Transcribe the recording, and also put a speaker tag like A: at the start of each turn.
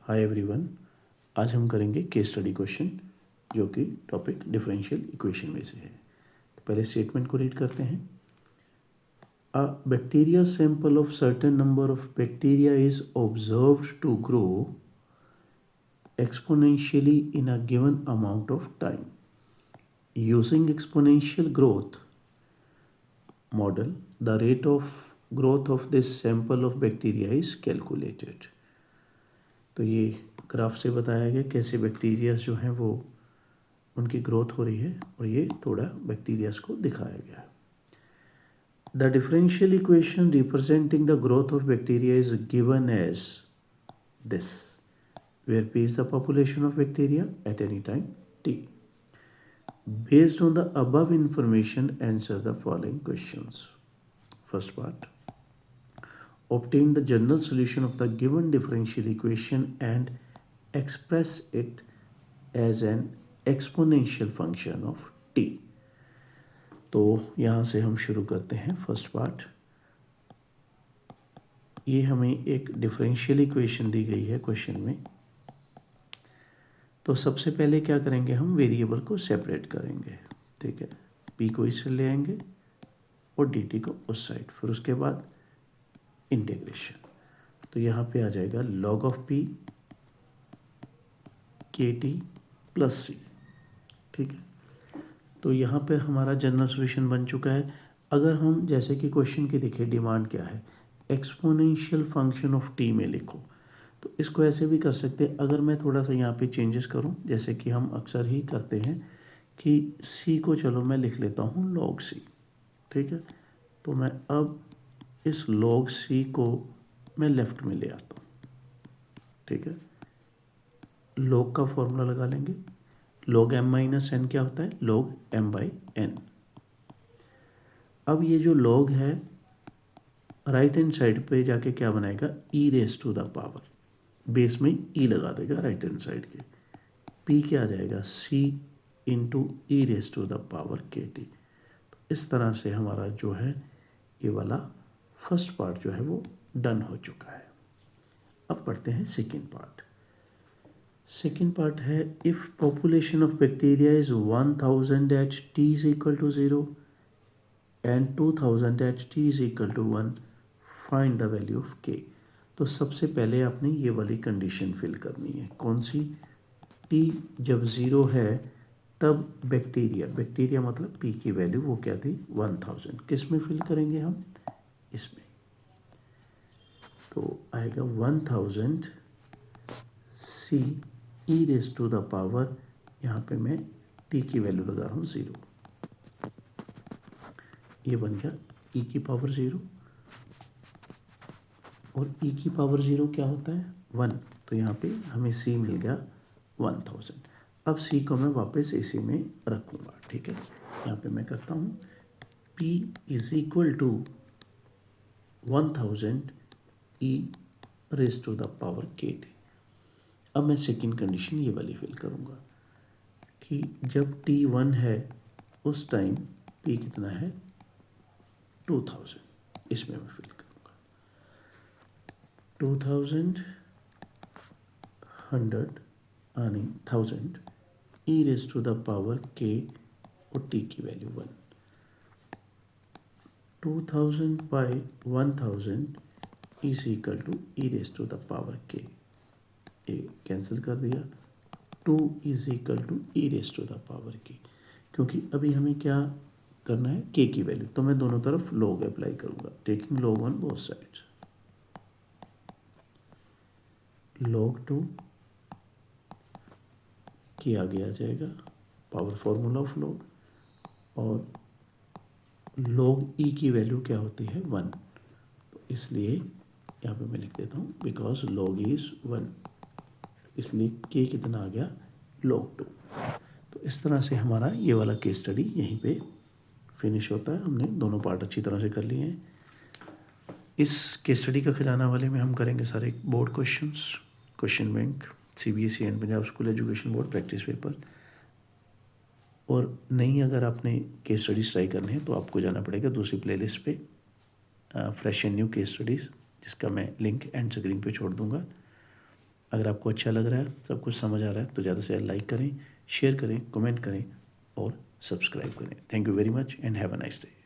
A: Hi everyone, आज हम करेंगे केस स्टडी क्वेश्चन जो कि टॉपिक डिफरेंशियल इक्वेशन में से है। तो पहले स्टेटमेंट को रीड करते हैं। A bacteria sample of certain number of bacteria is observed to grow exponentially in a given amount of time. Using exponential growth model, the rate of growth of this sample of bacteria is calculated. तो ये graph से बताया गया कैसे bacterias जो हैं वो उनकी ग्रोथ हो रही है और ये थोड़ा बैक्टीरियाज को दिखाया गया है। The differential equation representing the growth of bacteria is given as this, where P is the population of bacteria at any time T. Based on the above information, answer the following questions. First part, obtain the general solution of the given differential equation and express it as an exponential function of T. तो यहाँ से हम शुरू करते हैं। First part, ये हमें एक डिफरेंशियल इक्वेशन दी गई है क्वेश्चन में। तो सबसे पहले क्या करेंगे, हम वेरिएबल को सेपरेट करेंगे। ठीक है, पी को इस ले आएंगे और डी टी को उस साइड, फिर उसके बाद इंटीग्रेशन। तो यहाँ पे आ जाएगा लॉग ऑफ पी के टी प्लस सी। ठीक है, तो यहाँ पे हमारा जनरल सॉल्यूशन बन चुका है। अगर हम जैसे कि क्वेश्चन की देखिए डिमांड क्या है, एक्सपोनेंशियल फंक्शन ऑफ टी में लिखो, तो इसको ऐसे भी कर सकते हैं। अगर मैं थोड़ा सा यहाँ पे चेंजेस करूँ, जैसे कि हम अक्सर ही करते हैं कि सी को चलो मैं लिख लेता हूँ लॉग सी। ठीक है, तो मैं अब इस लॉग सी को मैं लेफ्ट में ले आता हूँ। ठीक है, लॉग का फॉर्मूला लगा लेंगे। लॉग एम माइनस एन क्या होता है, लॉग एम बाई एन। अब ये जो लॉग है राइट हैंड साइड पे जाके क्या बनाएगा, e raise to the power, base में ई लगा देगा राइट हैंड साइड के। पी क्या आ जाएगा, C into e raise to the power के टी। तो इस तरह से हमारा जो है ये वाला फर्स्ट पार्ट जो है वो डन हो चुका है। अब पढ़ते हैं सेकेंड पार्ट। सेकेंड पार्ट है, if population of bacteria is 1000 at T is equal to 0 and 2000 at T is equal to 1, find the value of K. तो सबसे पहले आपने ये वाली कंडीशन फिल करनी है। कौन सी, टी जब 0 है तब बैक्टीरिया मतलब पी की वैल्यू वो क्या थी, 1000। किस में फिल करेंगे हम, इसमें। तो आएगा 1000 सी ई रेस टू द पावर, यहाँ पे मैं टी की वैल्यू लगा रहा हूँ 0। ये बन गया ई की पावर 0, और ई की पावर 0 क्या होता है, 1। तो यहाँ पे हमें सी मिल गया 1000। अब सी को मैं वापस इसी में रखूँगा। ठीक है, यहाँ पे मैं करता हूँ P is equal to 1000 E raise to the power के टी। अब मैं सेकेंड कंडीशन ये वाली फिल करूँगा कि जब T1 है उस टाइम P कितना है, 2000। इसमें मैं फिल करूँगा 2000 100 आनी 1000 E raise to the power K और टी की value 1। 2000 by 1000 is equal to E raise to the power K. A cancel कर दिया, 2 is equal to E raise to the power K. क्योंकि अभी हमें क्या करना है, के की वैल्यू, तो मैं दोनों तरफ लॉग अप्लाई करूँगा, taking log on both sides. log 2 के आगे आ जाएगा पावर फॉर्मूला ऑफ लॉग, और log ई की वैल्यू क्या होती है, 1। तो इसलिए यहाँ पे मैं लिख देता हूँ बिकॉज log इज 1, इसलिए के कितना आ गया, log 2। तो इस तरह से हमारा ये वाला केस स्टडी यहीं पे फिनिश होता है। हमने दोनों पार्ट अच्छी तरह से कर लिए हैं। इस केस स्टडी का खजाना वाले में हम करेंगे सारे board questions, question bank, CBSE and Punjab school education board practice paper. और नहीं, अगर आपने केस स्टडीज़ ट्राई करने हैं तो आपको जाना पड़ेगा दूसरी प्लेलिस्ट पे, fresh and new case studies, जिसका मैं लिंक एंड स्क्रीन पे छोड़ दूंगा। अगर आपको अच्छा लग रहा है, सब कुछ समझ आ रहा है, तो ज़्यादा से ज़्यादा लाइक करें, शेयर करें, कमेंट करें और सब्सक्राइब करें। Thank you very much and have a nice day.